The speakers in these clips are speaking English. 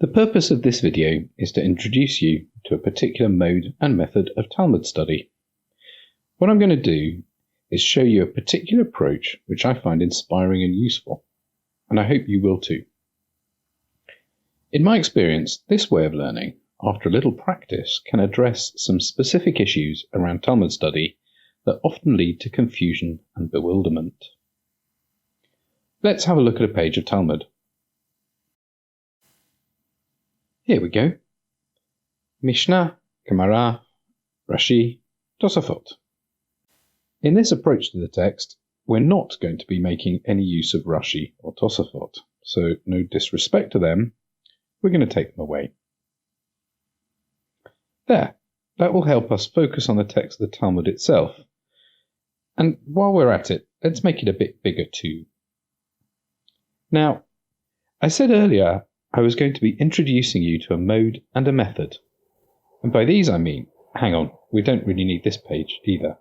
The purpose of this video is to introduce you to a particular mode and method of Talmud study. What I'm going to do is show you a particular approach which I find inspiring and useful, and I hope you will too. In my experience, this way of learning, after a little practice, can address some specific issues around Talmud study that often lead to confusion and bewilderment. Let's have a look at a page of Talmud. Here we go. Mishnah, Gemara, Rashi, Tosafot. In this approach to the text, we're not going to be making any use of Rashi or Tosafot, so no disrespect to them, we're going to take them away. There, that will help us focus on the text of the Talmud itself. And while we're at it, let's make it a bit bigger too. Now, I said earlier I was going to be introducing you to a mode and a method. And by these I mean, hang on, we don't really need this page either.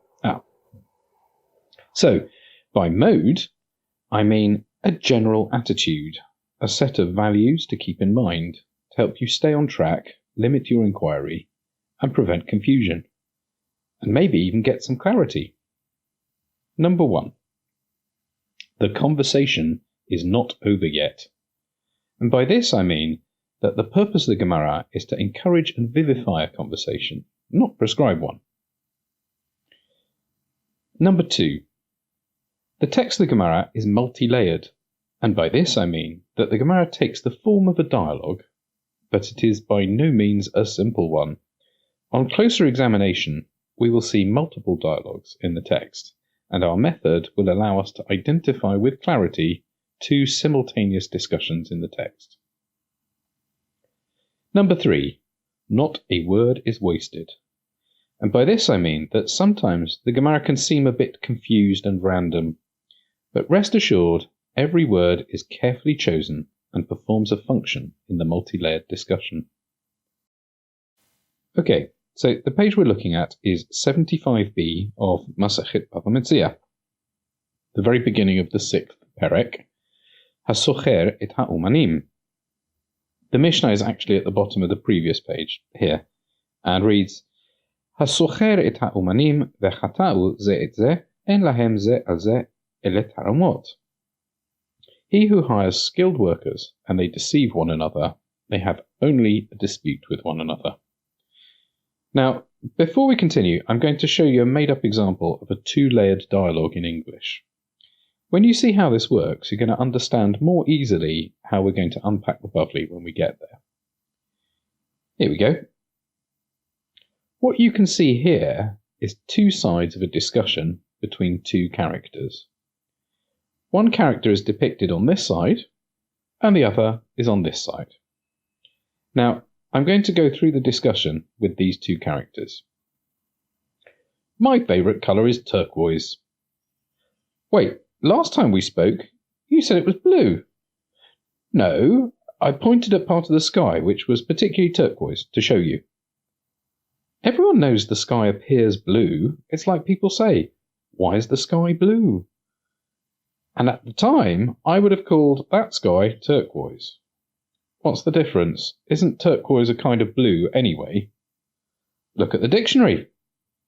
So, by mode, I mean a general attitude, a set of values to keep in mind to help you stay on track, limit your inquiry, and prevent confusion, and maybe even get some clarity. Number 1. The conversation is not over yet. And by this I mean that the purpose of the Gemara is to encourage and vivify a conversation, not prescribe one. Number 2. The text of the Gemara is multi-layered, and by this I mean that the Gemara takes the form of a dialogue, but it is by no means a simple one. On closer examination, we will see multiple dialogues in the text, and our method will allow us to identify with clarity two simultaneous discussions in the text. Number 3. Not a word is wasted. And by this I mean that sometimes the Gemara can seem a bit confused and random, but rest assured, every word is carefully chosen and performs a function in the multi-layered discussion. Okay, so the page we're looking at is 75b of Masachet Bava Metzia, the very beginning of the 6th perek, Hasocher et ha'umanim. The Mishnah is actually at the bottom of the previous page, here, and reads, Hasocher et ha'umanim vechata'u ze et ze, en lahem ze al ze elet haramot. He who hires skilled workers and they deceive one another, they have only a dispute with one another. Now, before we continue, I'm going to show you a made-up example of a two-layered dialogue in English. When you see how this works, you're going to understand more easily how we're going to unpack the Bavli when we get there. Here we go. What you can see here is two sides of a discussion between two characters. One character is depicted on this side, and the other is on this side. Now, I'm going to go through the discussion with these two characters. My favourite colour is turquoise. Wait, last time we spoke, you said it was blue. No, I pointed at part of the sky which was particularly turquoise to show you. Everyone knows the sky appears blue. It's like people say, why is the sky blue? And at the time, I would have called that sky turquoise. What's the difference? Isn't turquoise a kind of blue anyway? Look at the dictionary.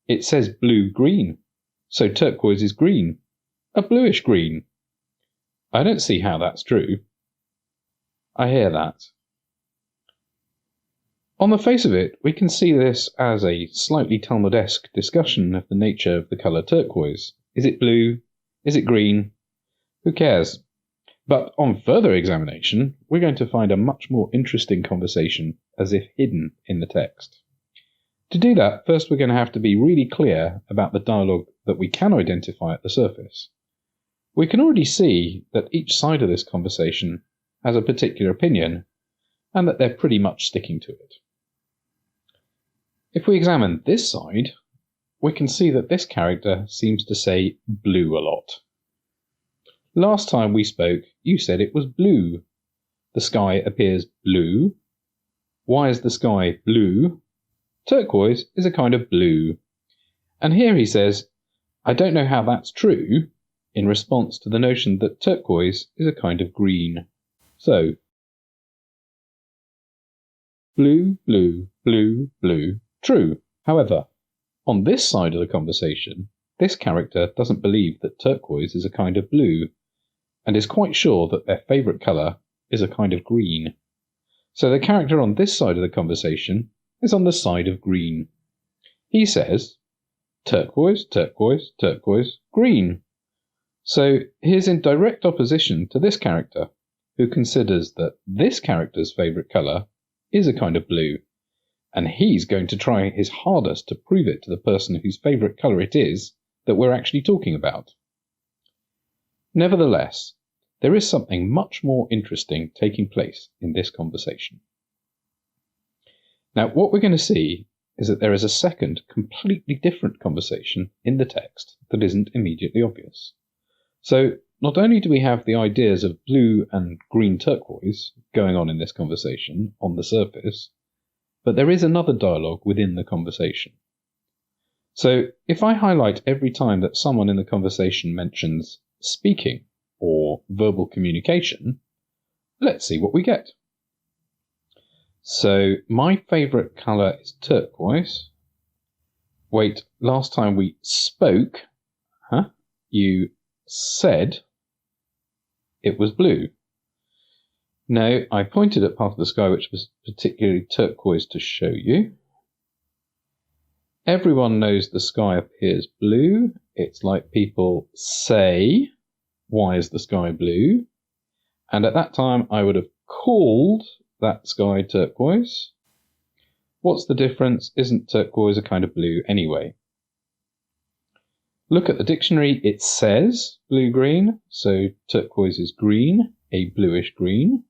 It says blue-green, so turquoise is green, a bluish green. I don't see how that's true. I hear that. On the face of it, we can see this as a slightly Talmudesque discussion of the nature of the colour turquoise. Is it blue? Is it green? Who cares? But on further examination, we're going to find a much more interesting conversation as if hidden in the text. To do that, first we're going to have to be really clear about the dialogue that we can identify at the surface. We can already see that each side of this conversation has a particular opinion, and that they're pretty much sticking to it. If we examine this side, we can see that this character seems to say blue a lot. Last time we spoke, you said it was blue. The sky appears blue. Why is the sky blue? Turquoise is a kind of blue. And here he says, I don't know how that's true, in response to the notion that turquoise is a kind of green. So, Blue, blue, blue, blue. True. However, on this side of the conversation, this character doesn't believe that turquoise is a kind of blue, and is quite sure that their favourite colour is a kind of green. So the character on this side of the conversation is on the side of green. He says, turquoise, turquoise, turquoise, green. So he is in direct opposition to this character, who considers that this character's favourite colour is a kind of blue, and he's going to try his hardest to prove it to the person whose favourite colour it is that we're actually talking about. Nevertheless, there is something much more interesting taking place in this conversation. Now, what we're going to see is that there is a second, completely different conversation in the text that isn't immediately obvious. So, not only do we have the ideas of blue and green turquoise going on in this conversation on the surface, but there is another dialogue within the conversation. So, if I highlight every time that someone in the conversation mentions speaking or verbal communication, let's see what we get. So, my favourite colour is turquoise. Wait, last time we spoke, you said it was blue. No, I pointed at part of the sky which was particularly turquoise to show you. Everyone knows the sky appears blue. It's like people say, why is the sky blue? And at that time I would have called that sky turquoise. What's the difference? Isn't turquoise a kind of blue anyway? Look at the dictionary. It says blue-green, so turquoise is green, a bluish green.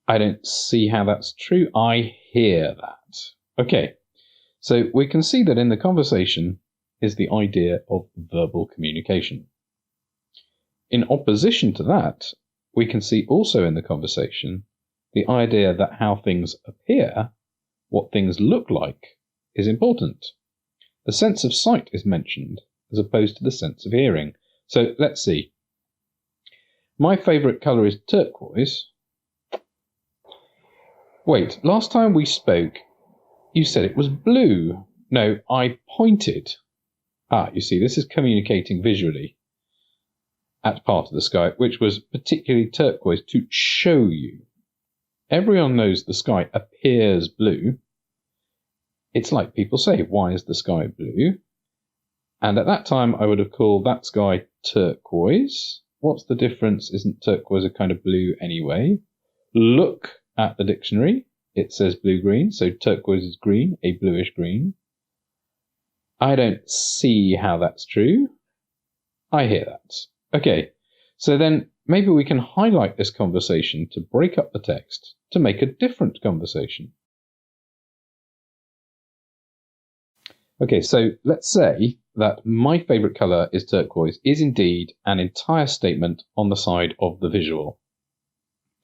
I don't see how that's true. I hear that. Okay, so we can see that in the conversation is the idea of verbal communication. In opposition to that, we can see also in the conversation the idea that how things appear, what things look like, is important. The sense of sight is mentioned as opposed to the sense of hearing. So let's see. My favourite colour is turquoise. Wait, last time we spoke, you said it was blue. No, I pointed. You see, this is communicating visually at part of the sky, which was particularly turquoise to show you. Everyone knows the sky appears blue. It's like people say, why is the sky blue? And at that time, I would have called that sky turquoise. What's the difference? Isn't turquoise a kind of blue anyway? Look at the dictionary. It says blue-green, so turquoise is green, a bluish green. I don't see how that's true. I hear that. Okay, so then maybe we can highlight this conversation to break up the text to make a different conversation. Okay, so let's say that my favourite colour is turquoise is indeed an entire statement on the side of the visual.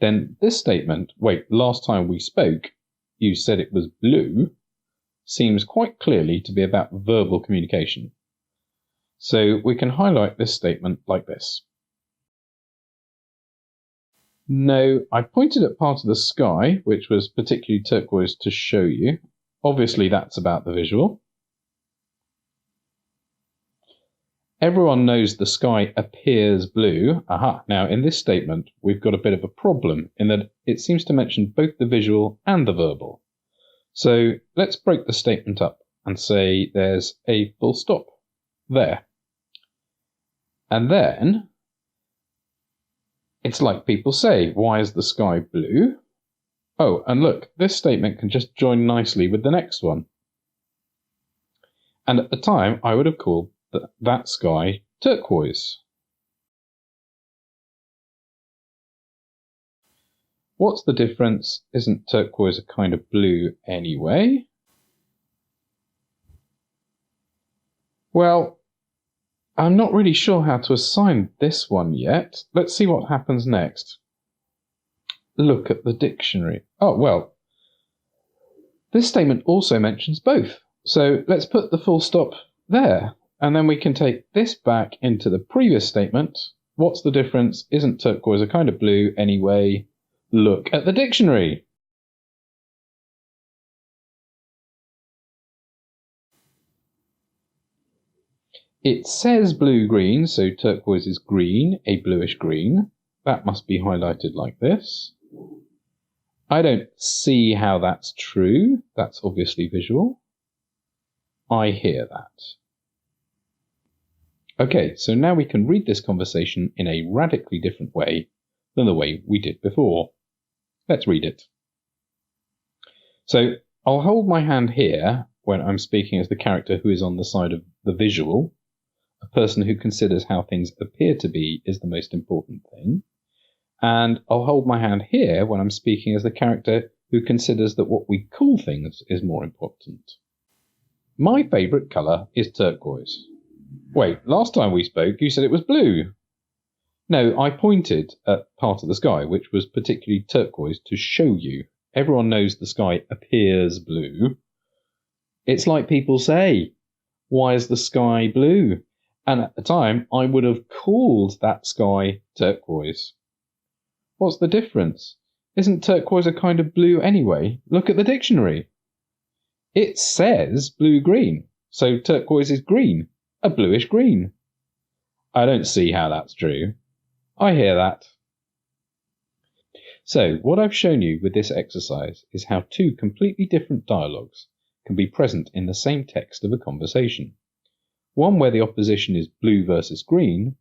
Then this statement, wait, last time we spoke, you said it was blue, seems quite clearly to be about verbal communication. So we can highlight this statement like this. No, I pointed at part of the sky, which was particularly turquoise to show you. Obviously that's about the visual. Everyone knows the sky appears blue. Aha, now in this statement we've got a bit of a problem in that it seems to mention both the visual and the verbal. So let's break the statement up and say there's a full stop there. And then it's like people say, why is the sky blue? Oh, and look, this statement can just join nicely with the next one. And at the time I would have called that sky turquoise. What's the difference? Isn't turquoise a kind of blue anyway? Well, I'm not really sure how to assign this one yet. Let's see what happens next. Look at the dictionary. Oh, well, this statement also mentions both. So let's put the full stop there. And then we can take this back into the previous statement. What's the difference? Isn't turquoise a kind of blue anyway? Look at the dictionary. It says blue-green, so turquoise is green, a bluish green. That must be highlighted like this. I don't see how that's true. That's obviously visual. I hear that. Okay, so now we can read this conversation in a radically different way than the way we did before. Let's read it. So I'll hold my hand here when I'm speaking as the character who is on the side of the visual, a person who considers how things appear to be is the most important thing. And I'll hold my hand here when I'm speaking as the character who considers that what we call things is more important. My favourite colour is turquoise. Wait, last time we spoke you said it was blue. No, I pointed at part of the sky which was particularly turquoise to show you. Everyone knows the sky appears blue. It's like people say, why is the sky blue? And at the time, I would have called that sky turquoise. What's the difference? Isn't turquoise a kind of blue anyway? Look at the dictionary. It says blue-green, so turquoise is green, a bluish green. I don't see how that's true. I hear that. So, what I've shown you with this exercise is how two completely different dialogues can be present in the same text of a conversation. One where the opposition is blue versus green,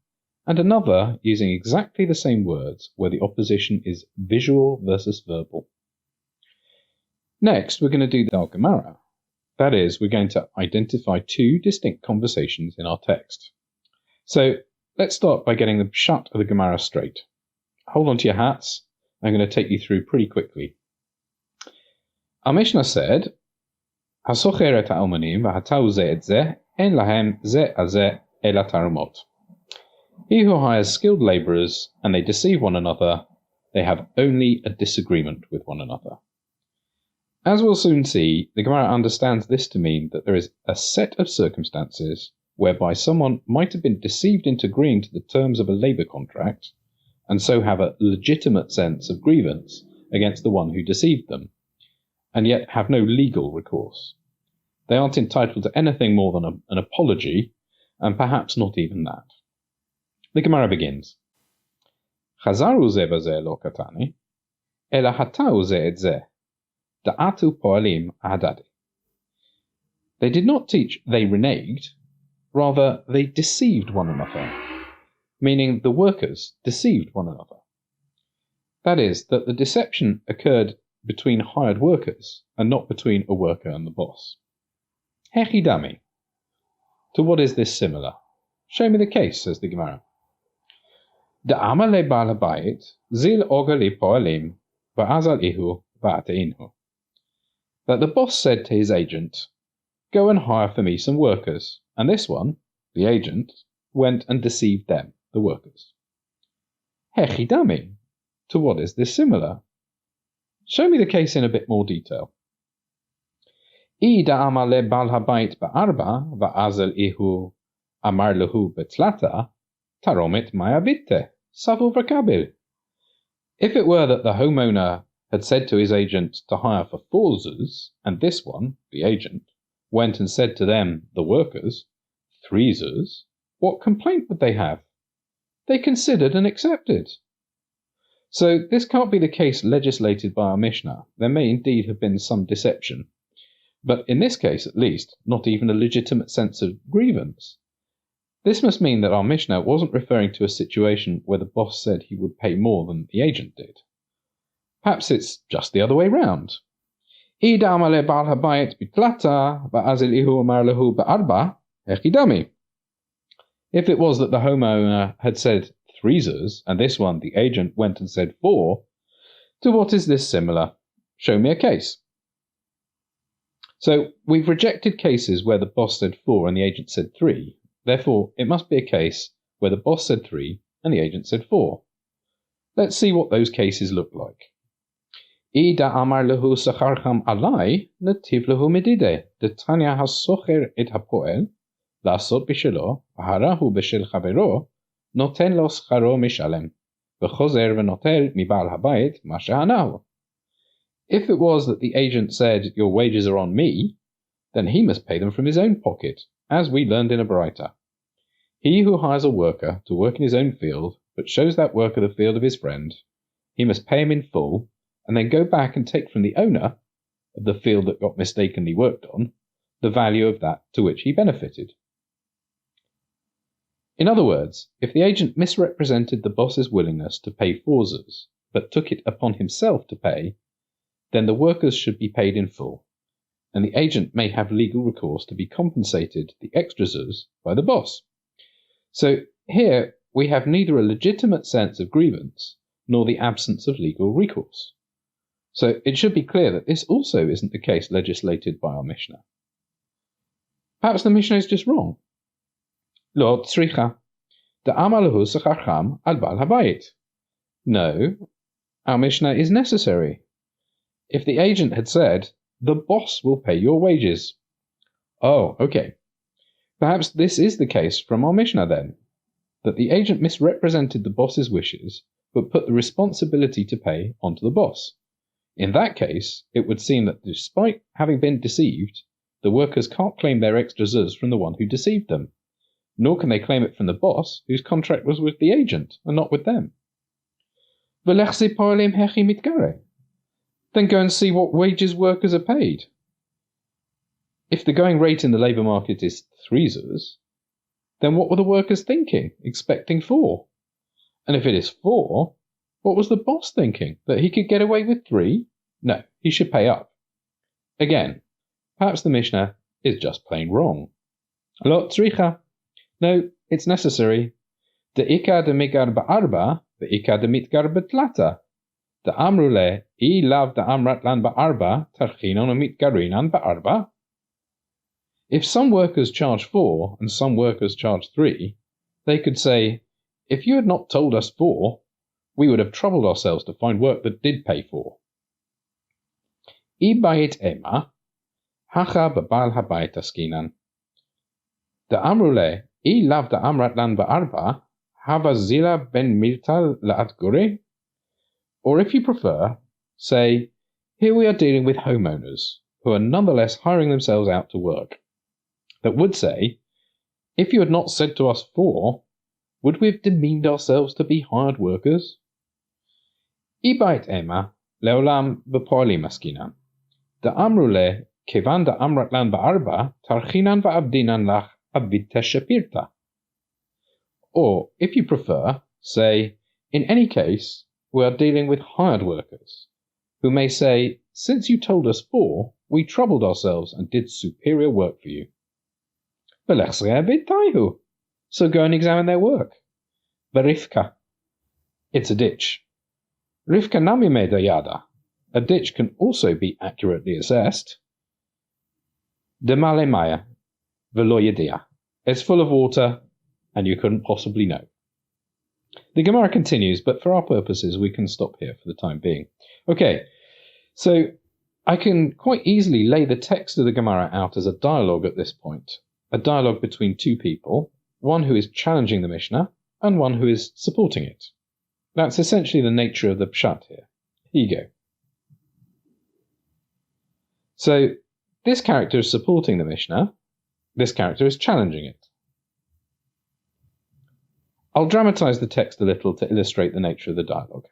and another using exactly the same words where the opposition is visual versus verbal. Next, we're going to do the Gemara. That is, we're going to identify two distinct conversations in our text. So, let's start by getting the pshat of the Gemara straight. Hold on to your hats. I'm going to take you through pretty quickly. Our Mishnah said, "Hasocher et ha'almanim v'hatau ze et ze, en lahem ze azeh el hatarumot." He who hires skilled labourers and they deceive one another, they have only a disagreement with one another. As we'll soon see, the Gemara understands this to mean that there is a set of circumstances whereby someone might have been deceived into agreeing to the terms of a labour contract, and so have a legitimate sense of grievance against the one who deceived them, and yet have no legal recourse. They aren't entitled to anything more than an apology, and perhaps not even that. The Gemara begins, "Chazaru ze baze lo katani, ela hatau ze et ze, da'atu po'alim ahadadi." They did not teach they reneged, rather they deceived one another, meaning the workers deceived one another. That is, that the deception occurred between hired workers and not between a worker and the boss. Hechidami. To what is this similar? Show me the case, says the Gemara. Da'ama le ba'al habayit, zil oga li po'alim, va'azal ihu va'ateinhu. That the boss said to his agent, "Go and hire for me some workers," and this one, the agent, went and deceived them, the workers. Hechidami. To what is this similar? Show me the case in a bit more detail. I da'ama le ba'al habayit ba'arba, va'azal ihu amar lehu betlata, taromit mayavitte, savu v'kabil. If it were that the homeowner had said to his agent to hire for 4 zuz, and this one, the agent, went and said to them, the workers, 3 zuz, what complaint would they have? They considered and accepted. So this can't be the case legislated by our Mishnah. There may indeed have been some deception, but in this case at least, not even a legitimate sense of grievance. This must mean that our Mishnah wasn't referring to a situation where the boss said he would pay more than the agent did. Perhaps it's just the other way round. If it was that the homeowner had said 3 zuz, and this one, the agent, went and said 4, to what is this similar? Show me a case. So, we've rejected cases where the boss said 4 and the agent said 3. Therefore, it must be a case where the boss said 3 and the agent said 4. Let's see what those cases look like. Ida amar lehu sacharcham alai, nativ lehu medide, detanya hasocher et hapoel, lasot bishelo, harahu bishel chavero, noten lo scharo mishalem, v'chozer v'notel mibal habayit ma shehanahu. If it was that the agent said, "Your wages are on me," then he must pay them from his own pocket, as we learned in a Baraita. He who hires a worker to work in his own field, but shows that worker the field of his friend, he must pay him in full, and then go back and take from the owner of the field that got mistakenly worked on the value of that to which he benefited. In other words, if the agent misrepresented the boss's willingness to pay forzers, but took it upon himself to pay, then the workers should be paid in full, and the agent may have legal recourse to be compensated the extra zuz by the boss. So here we have neither a legitimate sense of grievance nor the absence of legal recourse. So it should be clear that this also isn't the case legislated by our Mishnah. Perhaps the Mishnah is just wrong. Lo tzricha, da'amalahu sacharcham al bal habayit. No, our Mishnah is necessary. If the agent had said, the boss will pay your wages. Oh, okay. Perhaps this is the case from our Mishnah then, that the agent misrepresented the boss's wishes, but put the responsibility to pay onto the boss. In that case, it would seem that despite having been deceived, the workers can't claim their extra zuz from the one who deceived them, nor can they claim it from the boss, whose contract was with the agent and not with them. Then go and see what wages workers are paid. If the going rate in the labour market is 3 zuz, then what were the workers thinking, expecting 4? And if it is 4, what was the boss thinking, that he could get away with 3? No, he should pay up. Again, perhaps the Mishnah is just plain wrong. Lo tzricha. No, it's necessary. De ikar de migar ba'arba, de ikar de mitgar betlata. De amrule, I lav de amratlan ba'arba, tarchinon mitgarinan ba'arba. If some workers charge 4 and some workers charge 3, they could say, if you had not told us 4, we would have troubled ourselves to find work that did pay 4. I bayit ema, hacha ba'bal habayit askinan. De amrule, I lav de amratlan ba'arba, hava zila ben miltal la'at gure. Or if you prefer, say, here we are dealing with homeowners, who are nonetheless hiring themselves out to work, that would say, if you had not said to us 4, would we have demeaned ourselves to be hired workers? Ibait ema leolam b'poalim askinan. Da amrule kevan da amratlan ba'arba tarchinan va'abdinan lach abdita shapirta. Or, if you prefer, say, in any case, we are dealing with hired workers, who may say, since you told us 4, we troubled ourselves and did superior work for you. So go and examine their work. Berifka. It's a ditch. Rivka nami medayada. A ditch can also be accurately assessed. Demale maya. Velo yedia. It's full of water, and you couldn't possibly know. The Gemara continues, but for our purposes, we can stop here for the time being. Okay, so I can quite easily lay the text of the Gemara out as a dialogue at this point. A dialogue between two people, one who is challenging the Mishnah and one who is supporting it. That's essentially the nature of the pshat here. Here you go. So this character is supporting the Mishnah, this character is challenging it. I'll dramatize the text a little to illustrate the nature of the dialogue.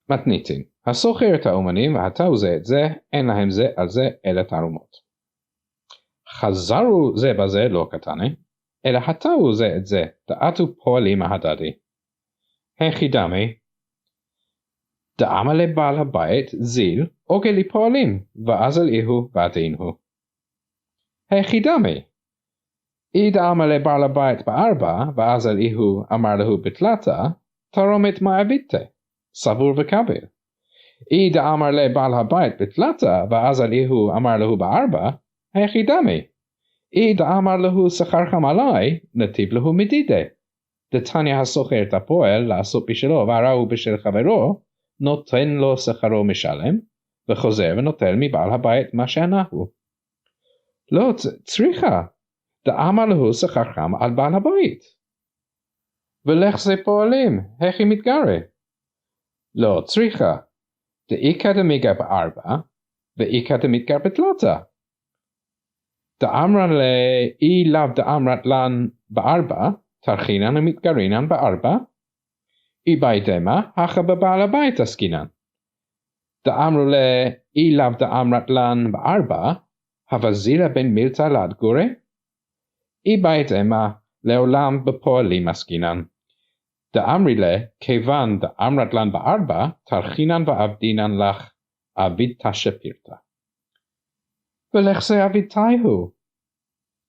מתניתין, הסוחר את האומנים והתאו זה את זה, אין להם זה על זה אלא תרומות. חזרו זה בזה לא קטני, אלא התאו זה את זה, דעתו פועלים ההדדי. היחידמי, דאמה לבעל הבית זיל, אוגל לי פועלים, ואז אל איהו ועדינו. היחידמי, אי דאמה לבעל הבית בארבע, ואז אל איהו אמר להו בתלתה, תרומת מעביתה. סבור וקבל. אי דאמר לבעל הבית בתלתה, ואז אליהו אמר לו בארבע, היחידמי. אי דאמר לו שכרכם עלי, נתיב לו מדידה. דתניא הסוחר את הפועל לעשות בשלו והרעהו בשל חברו, נותן לו שכרו משלם, וחוזר ונוטל מבעל הבית מה שענהו. לא צריכה, דאמר לו שכרכם על בעל הבית. ולך זה פועלים, הכי מתגרה. לא צריכה, דאיכא דמיגר בארבע, ואיכא דמיתגר בתלתה. Da'amra le ilav da'amrat lan ba'arba, tarchinan umitgarinan ba'arba. Ibait ema, hacha ba'ba'al habayit askinan. Da'amru le ilav da'amrat lan ba'arba, havazila ben milta lad gure. Ibait ema, leolam b'poalim askinan. Da'amri le, kevan da'amrat lan ba'arba, tarchinan va'avdinan lach avid tashepirta. Velech se avid taihu.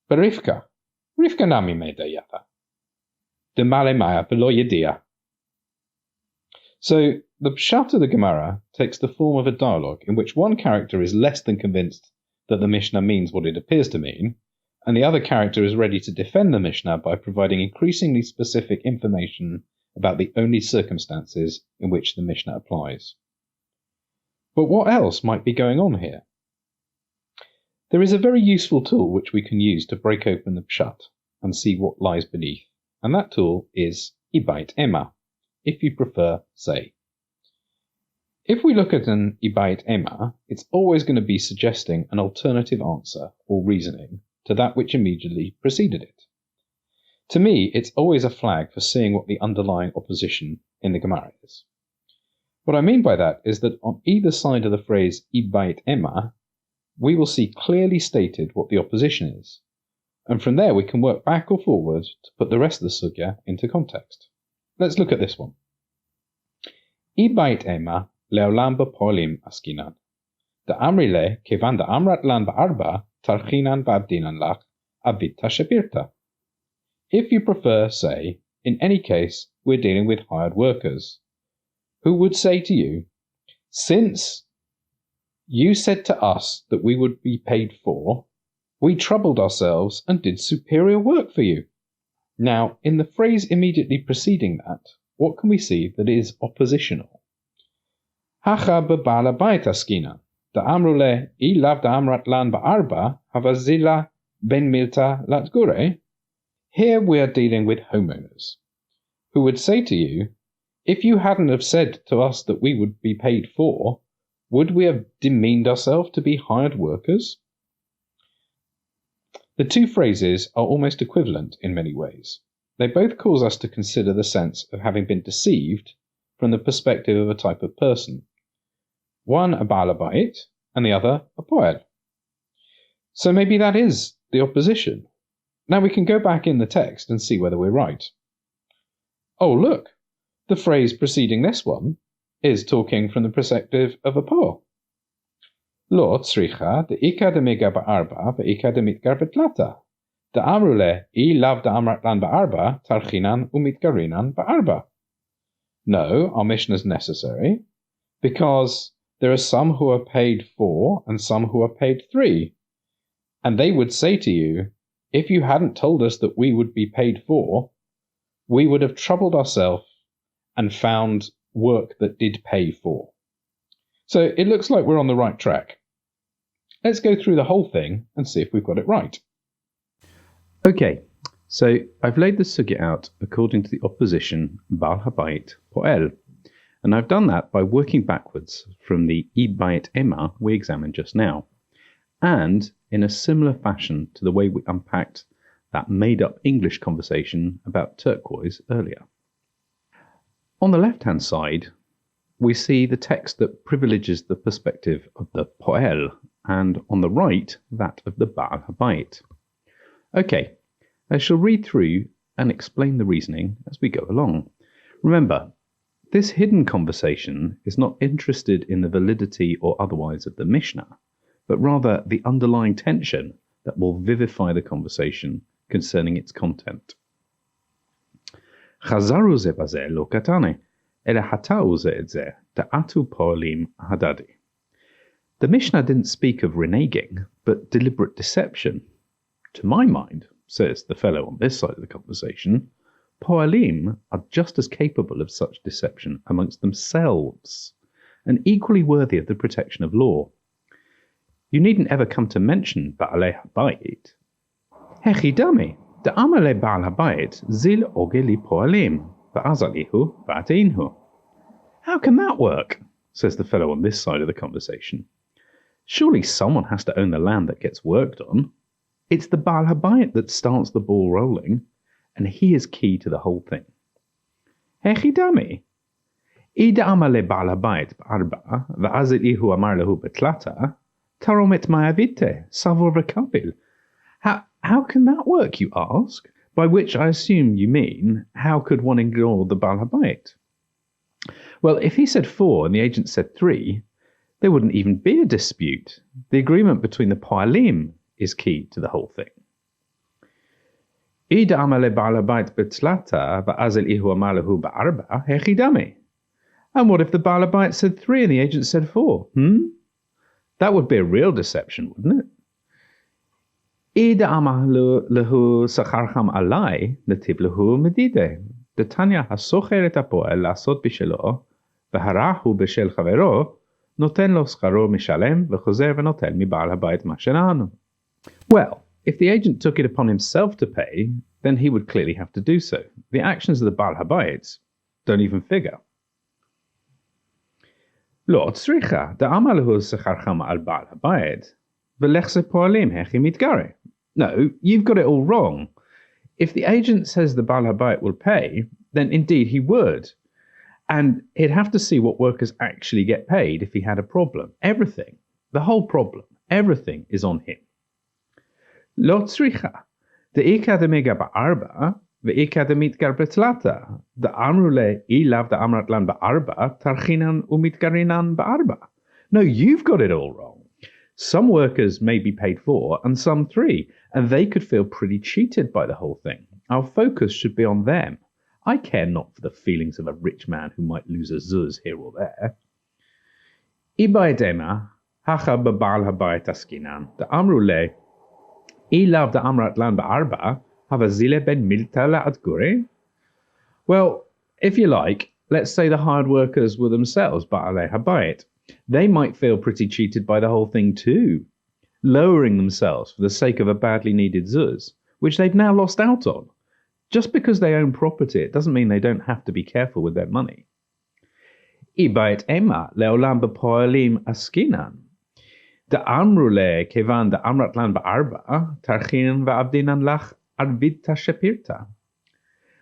Berifka. Rivka nami medayata. De male maya below yedia. So, the pshat of the Gemara takes the form of a dialogue in which one character is less than convinced that the Mishnah means what it appears to mean, and the other character is ready to defend the Mishnah by providing increasingly specific information about the only circumstances in which the Mishnah applies. But what else might be going on here? There is a very useful tool which we can use to break open the pshat and see what lies beneath, and that tool is ibait ema, if you prefer, say. If we look at an ibait ema, it's always going to be suggesting an alternative answer or reasoning to that which immediately preceded it. To me, it's always a flag for seeing what the underlying opposition in the Gemara is. What I mean by that is that on either side of the phrase ibait ema, we will see clearly stated what the opposition is, and from there we can work back or forward to put the rest of the sugya into context. Let's look at this one. Ibait ema leolam b'polim askinan. Da'amri le kevan da'amrat lan ba'arba tarchinan va'abdinan lach avit tashepirta. If you prefer, say, in any case, we're dealing with hired workers, who would say to you, since you said to us that we would be paid for, we troubled ourselves and did superior work for you. Now, in the phrase immediately preceding that, what can we see that is oppositional? Hacha b'ba'al habayit askinan, da'amru le ilav da'amrat lan ba'arba havazila ben milta lat gure. Here we are dealing with homeowners, who would say to you, if you hadn't have said to us that we would be paid for, would we have demeaned ourselves to be hired workers? The two phrases are almost equivalent in many ways. They both cause us to consider the sense of having been deceived from the perspective of a type of person. One a Baal Habayit and the other a Poel. So maybe that is the opposition. Now we can go back in the text and see whether we're right. Oh look, the phrase preceding this one is talking from the perspective of a Poel. Lo tzricha de'ika demiga ba'arba ve'ika demitgar betlata. Da'amru le I lav da'amrat lan ba'arba tarchinan umitgarinan ba'arba. No, our mission is necessary, because there are some who are paid 4 and some who are paid 3. And they would say to you, if you hadn't told us that we would be paid 4, we would have troubled ourselves and found work that did pay 4. So it looks like we're on the right track. Let's go through the whole thing and see if we've got it right. Okay, so I've laid the sugya out according to the opposition Baal Habayit Poel, and I've done that by working backwards from the Ibait Ema we examined just now, and in a similar fashion to the way we unpacked that made-up English conversation about turquoise earlier. On the left-hand side, we see the text that privileges the perspective of the Poel, and on the right, that of the Baal Habayit. Okay, I shall read through and explain the reasoning as we go along. Remember, this hidden conversation is not interested in the validity or otherwise of the Mishnah, but rather the underlying tension that will vivify the conversation concerning its content. Chazaru ze baze lo katane, ele hatau ze et ze, ta'atu po'alim hadadi. The Mishnah didn't speak of reneging, but deliberate deception. To my mind, says the fellow on this side of the conversation, po'alim are just as capable of such deception amongst themselves, and equally worthy of the protection of law. You needn't ever come to mention Ba'alei Habayit. Hechidami, da'amale Ba'al Habayit zil ogeli po'alim, ba'azalihu ba'ateinhu. How can that work? Says the fellow on this side of the conversation. Surely someone has to own the land that gets worked on. It's the Baal Habayit that starts the ball rolling, and he is key to the whole thing. Hechidami. Ida amar לבעל הבית ב4, ואז הוא אמר לו בתלתה, תרום את מאביתה, סבור וקבל. How can that work, you ask? By which I assume you mean, how could one ignore the Baal Habayit? Well, if he said 4 and the agent said 3, there wouldn't even be a dispute. The agreement between the Poalim is key to the whole thing. Ida amar לבעל הבית בתלתה, ואז הוא אמר לו ב4, hechidami. And what if the Baal Habayit said 3 and the agent said 4? That would be a real deception, wouldn't it? Ida amar lehu sacharcham alai, netib lehu medide. Detanya hasocher et hapoel לעשות בשלו, והרע הוא בשל חברו, נותן לו שכרו משלם, וחוזר ונוטל מבעל הבית מה שנענו. Well, if the agent took it upon himself to pay, then he would clearly have to do so. The actions of the Baal Habayit don't even figure. לא צריכה, דאמר לו שכרכם על בעל הבית, ולך זה פועלים, הכי מתגרה. No, you've got it all wrong. If the agent says the Baal Habayit will pay, then indeed he would. And he'd have to see what workers actually get paid if he had a problem. Everything, the whole problem, everything is on him. לא צריכה, דאיכא דמגע ב4, ואיכא דמתגר בתלתה, דאמרו לאיליו דאמרת לן ב4, תרחינן ומתגרינן ב4. No, you've got it all wrong. Some workers may be paid 4 and some 3, and they could feel pretty cheated by the whole thing. Our focus should be on them. I care not for the feelings of a rich man who might lose a zuz here or there. Ibaidema, hacha b'Baal Habayit askinan, da'amru le, ilav da'amrat lan ba'arba, havazile ben milta la'at gure? Well, if you like, let's say the hired workers were themselves Ba'alei Habayit. They might feel pretty cheated by the whole thing too, lowering themselves for the sake of a badly needed zuz, which they've now lost out on. Just because they own property, it doesn't mean they don't have to be careful with their money. Ibayit ema leolam b'poalim askinan. Da'amru le kevan da'amrat lan ba'arba, tarchin va'abdinan lach arvita shepirta.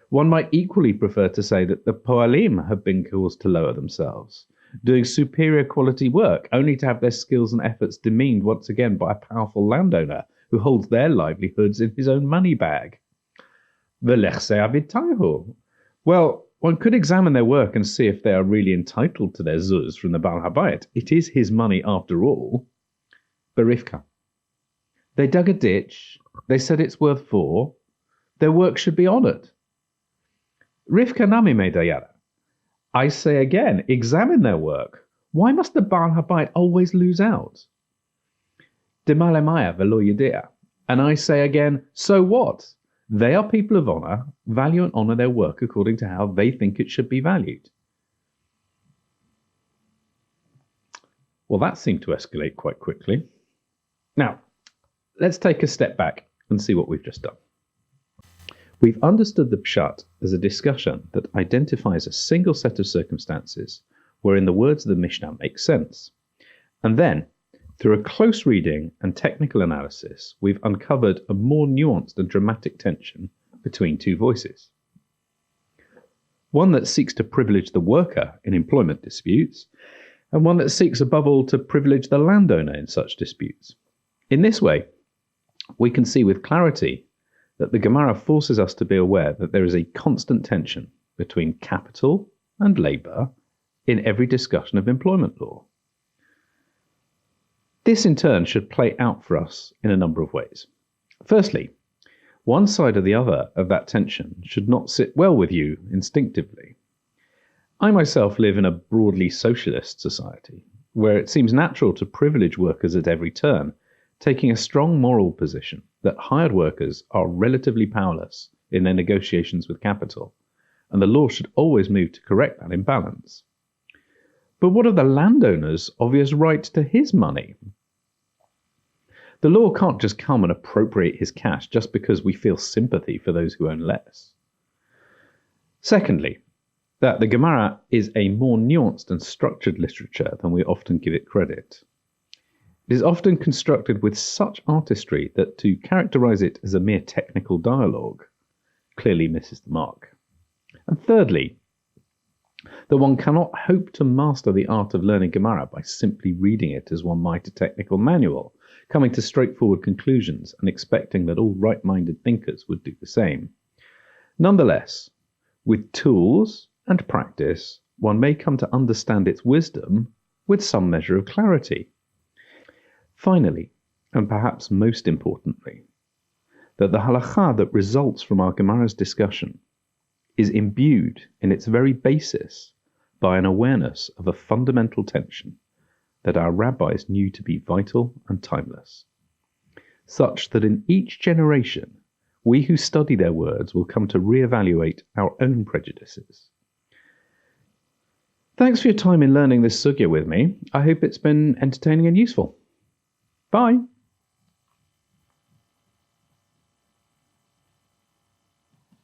One might equally prefer to say that the poalim have been caused to lower themselves, doing superior quality work, only to have their skills and efforts demeaned once again by a powerful landowner who holds their livelihoods in his own money bag. Well, one could examine their work and see if they are really entitled to their zuz from the Baal Habayit. It is his money after all. Berifka. They dug a ditch, they said it's worth 4, their work should be honoured. Rivka nami medayara. I say again, examine their work. Why must the Baal Habayit always lose out? Demalemaya velo yedea. And I say again, so what? They are people of honour, value and honour their work according to how they think it should be valued. Well, that seemed to escalate quite quickly. Now, let's take a step back and see what we've just done. We've understood the pshat as a discussion that identifies a single set of circumstances wherein the words of the Mishnah make sense. And then, through a close reading and technical analysis, we've uncovered a more nuanced and dramatic tension between two voices. One that seeks to privilege the worker in employment disputes, and one that seeks above all to privilege the landowner in such disputes. In this way, we can see with clarity that the Gemara forces us to be aware that there is a constant tension between capital and labour in every discussion of employment law. This in turn should play out for us in a number of ways. Firstly, one side or the other of that tension should not sit well with you instinctively. I myself live in a broadly socialist society, where it seems natural to privilege workers at every turn, taking a strong moral position that hired workers are relatively powerless in their negotiations with capital, and the law should always move to correct that imbalance. But what of the landowner's obvious right to his money? The law can't just come and appropriate his cash just because we feel sympathy for those who own less. Secondly, that the Gemara is a more nuanced and structured literature than we often give it credit. It is often constructed with such artistry that to characterize it as a mere technical dialogue clearly misses the mark. And thirdly, that one cannot hope to master the art of learning Gemara by simply reading it as one might a technical manual, coming to straightforward conclusions and expecting that all right-minded thinkers would do the same. Nonetheless, with tools and practice, one may come to understand its wisdom with some measure of clarity. Finally, and perhaps most importantly, that the halakha that results from our Gemara's discussion is imbued in its very basis by an awareness of a fundamental tension that our rabbis knew to be vital and timeless, such that in each generation we who study their words will come to reevaluate our own prejudices. Thanks for your time in learning this sugya with me. I hope it's been entertaining and useful. Bye.